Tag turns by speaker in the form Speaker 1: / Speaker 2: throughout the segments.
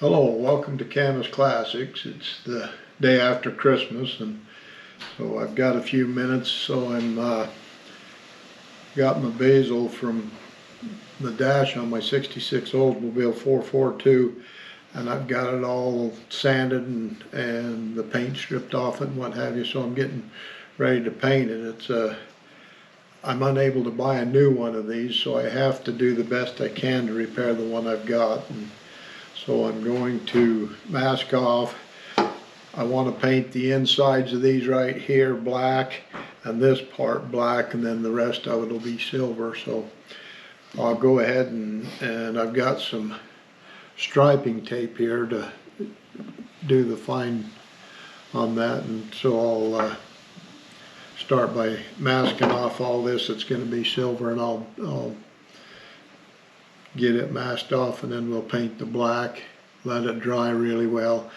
Speaker 1: Hello, welcome to Camas Classics. It's the day after Christmas, and so I've got a few minutes. So I'm got my Bezel from the dash on my '66 Oldsmobile 442, and I've got it all sanded and the paint stripped off it and what have you. So I'm getting ready to paint it. I'm unable to buy a new one of these, so I have to do the best I can to repair the one I've got. And so I'm going to mask off. I want to paint the insides of these right here black and this part black, and then the rest of it will be silver. So I'll go ahead and I've got some striping tape here to do the fine on that, and so I'll start by masking off all this. It's going to be silver, and I'll get it masked off, and then we'll paint the black, let it dry really well,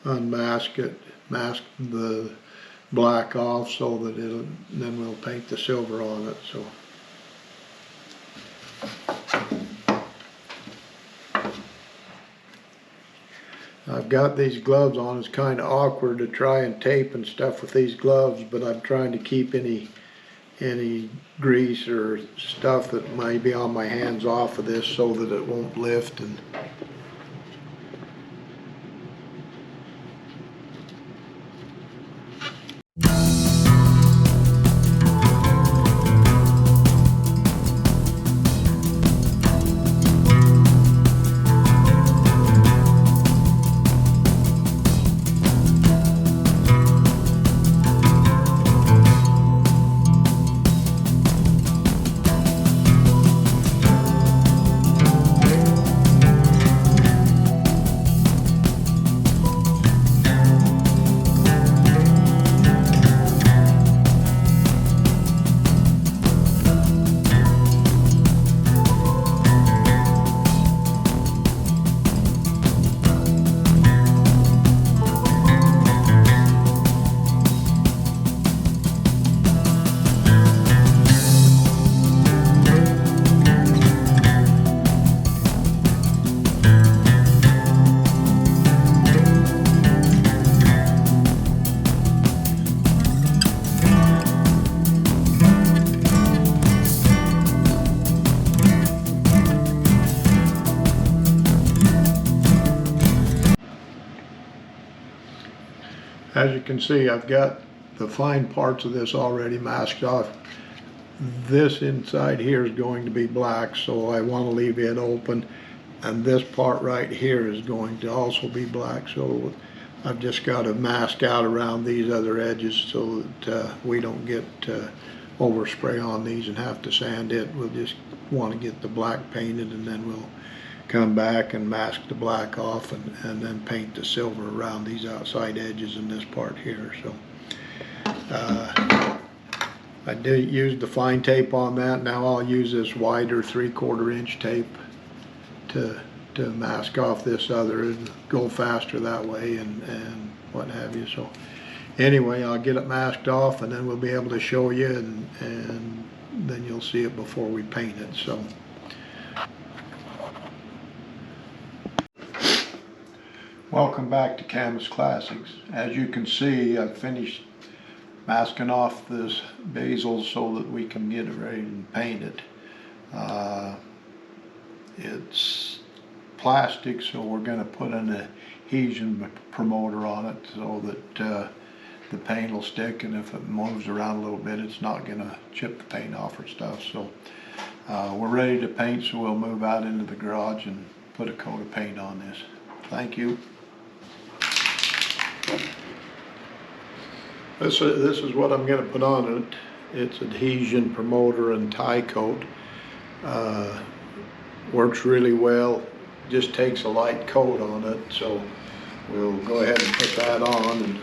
Speaker 1: unmask it, mask the black off so that then we'll paint the silver on it. So I've got these gloves on. It's kind of awkward to try and tape and stuff with these gloves, but I'm trying to keep any grease or stuff that might be on my hands off of this so that it won't lift. And as you can see, I've got the fine parts of this already masked off. This inside here is going to be black, so I want to leave it open, and this part right here is going to also be black, so I've just got to mask out around these other edges so that we don't get overspray on these and have to sand it. We'll just want to get the black painted, and then we'll come back and mask the black off and then paint the silver around these outside edges in this part here. So I did use the fine tape on that. Now I'll use this wider 3/4 inch tape to mask off this other and go faster that way and what have you. So anyway, I'll get it masked off, and then we'll be able to show you, and then you'll see it before we paint it. So welcome back to Camas Classics. As you can see, I've finished masking off this Bezel so that we can get it ready and paint it. It's plastic, so we're going to put an adhesion promoter on it so that the paint will stick, and if it moves around a little bit, it's not going to chip the paint off or stuff. So we're ready to paint, so we'll move out into the garage and put a coat of paint on this. Thank you. This is what I'm going to put on it. It's adhesion promoter and tie coat. Works really well. Just takes a light coat on it, so we'll go ahead and put that on. And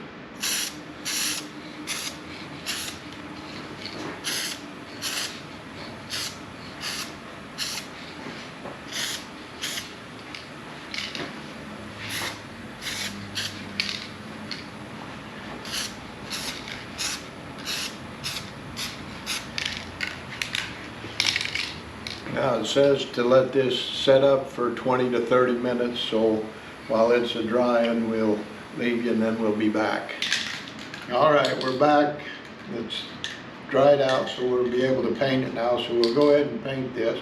Speaker 1: Now it says to let this set up for 20 to 30 minutes, so while it's a drying, we'll leave you and then we'll be back. All right, we're back. It's dried out, so we'll be able to paint it now. So we'll go ahead and paint this.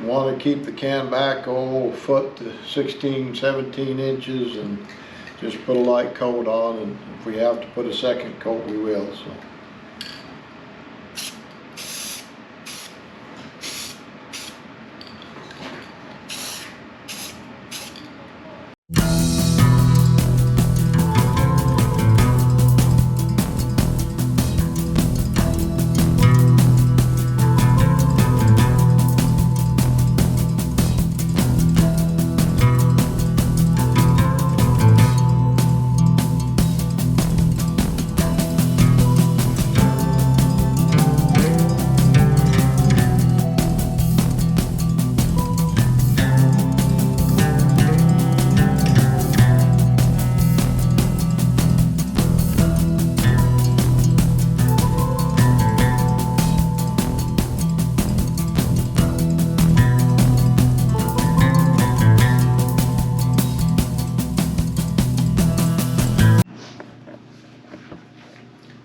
Speaker 1: Want to keep the can back a foot to 16, 17 inches and just put a light coat on, and if we have to put a second coat, we will. So.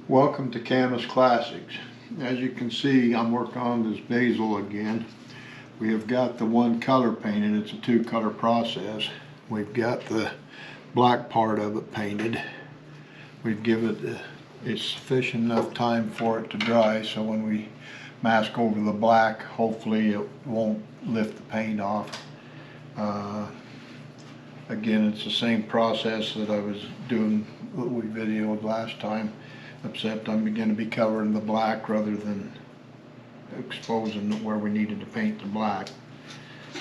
Speaker 1: Welcome to Camas Classics. As you can see, I'm working on this Bezel again. We have got the one color painted. It's a two-color process. We've got the black part of it painted. We've given it sufficient enough time for it to dry, so when we mask over the black, hopefully it won't lift the paint off. Again, it's the same process that I was doing, what we videoed last time, except I'm going to be covering the black rather than exposing where we needed to paint the black.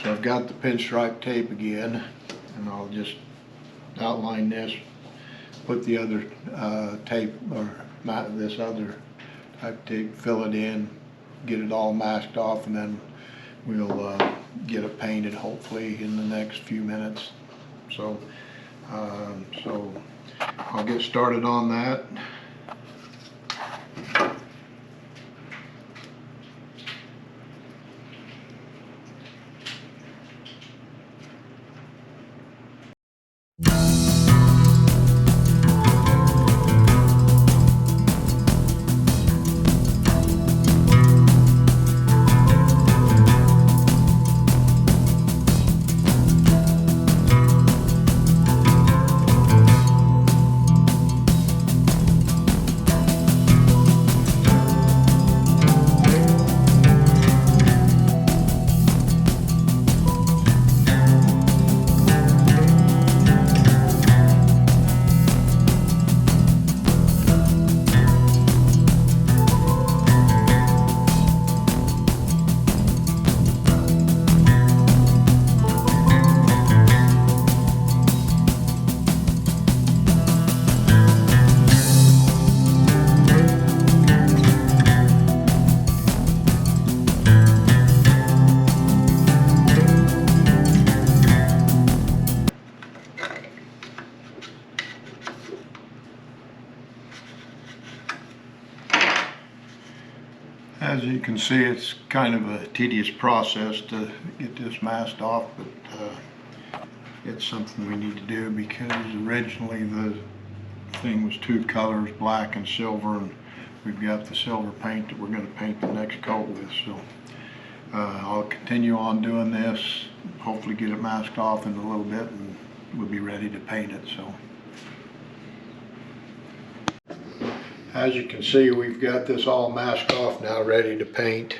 Speaker 1: So I've got the pinstripe tape again, and I'll just outline this, put the other tape, or this other type tape, fill it in, get it all masked off, and then we'll get it painted hopefully in the next few minutes. So I'll get started on that. As you can see, it's kind of a tedious process to get this masked off, but it's something we need to do because originally the thing was two colors, black and silver, and we've got the silver paint that we're going to paint the next coat with. So I'll continue on doing this, hopefully get it masked off in a little bit, and we'll be ready to paint it. So. As you can see, we've got this all masked off now, ready to paint.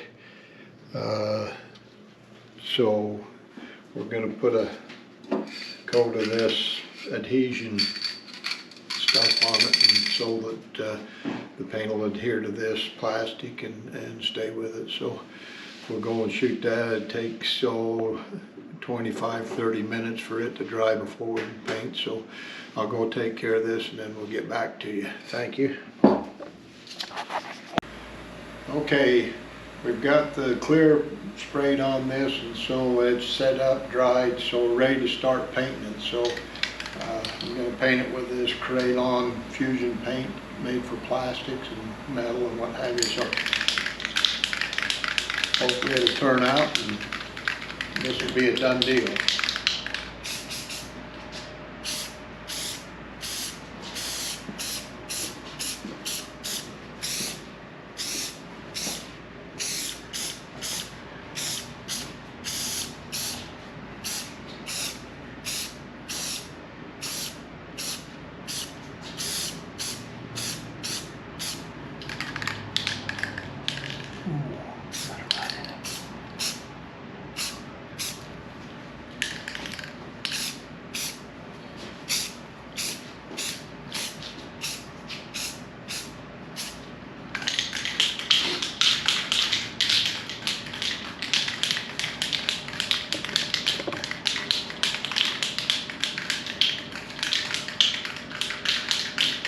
Speaker 1: So we're going to put a coat of this adhesion stuff on it, and so that the paint will adhere to this plastic and stay with it. So we'll go and shoot that. It takes 25-30 minutes for it to dry before we paint. So I'll go take care of this and then we'll get back to you. Thank you. Okay, we've got the clear sprayed on this, and so it's set up, dried, so we're ready to start painting it. So I'm going to paint it with this Crayon Fusion paint made for plastics and metal and what have you. So hopefully it'll turn out and this will be a done deal.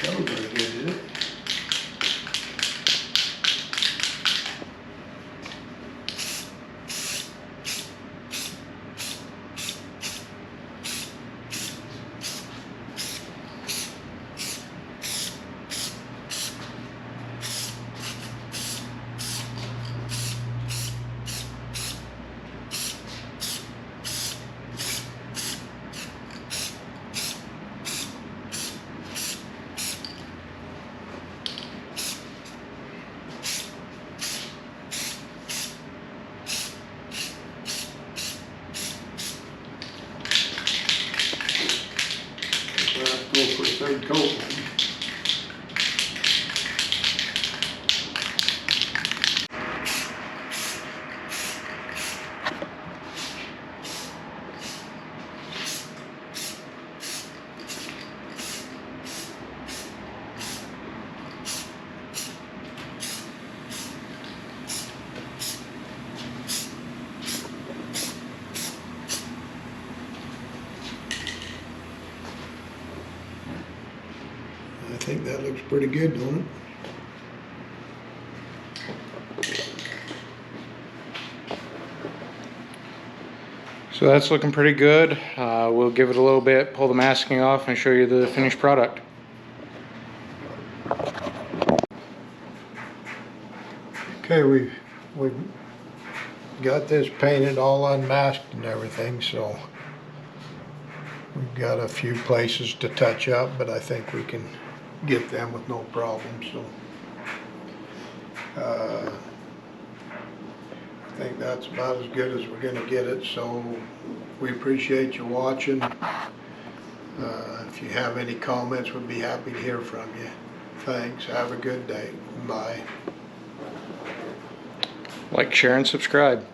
Speaker 1: That was really good, isn't it? Let's go for a third coat. I think that looks pretty good, don't it?
Speaker 2: So that's looking pretty good. We'll give it a little bit, pull the masking off, and show you the finished product.
Speaker 1: Okay, we've got this painted all unmasked and everything, so we've got a few places to touch up, but I think we can get them with no problem. So I think that's about as good as we're gonna get it. So we appreciate you watching. If you have any comments, we'd be happy to hear from you. Thanks. Have a good day. Bye.
Speaker 2: Like, share, and subscribe.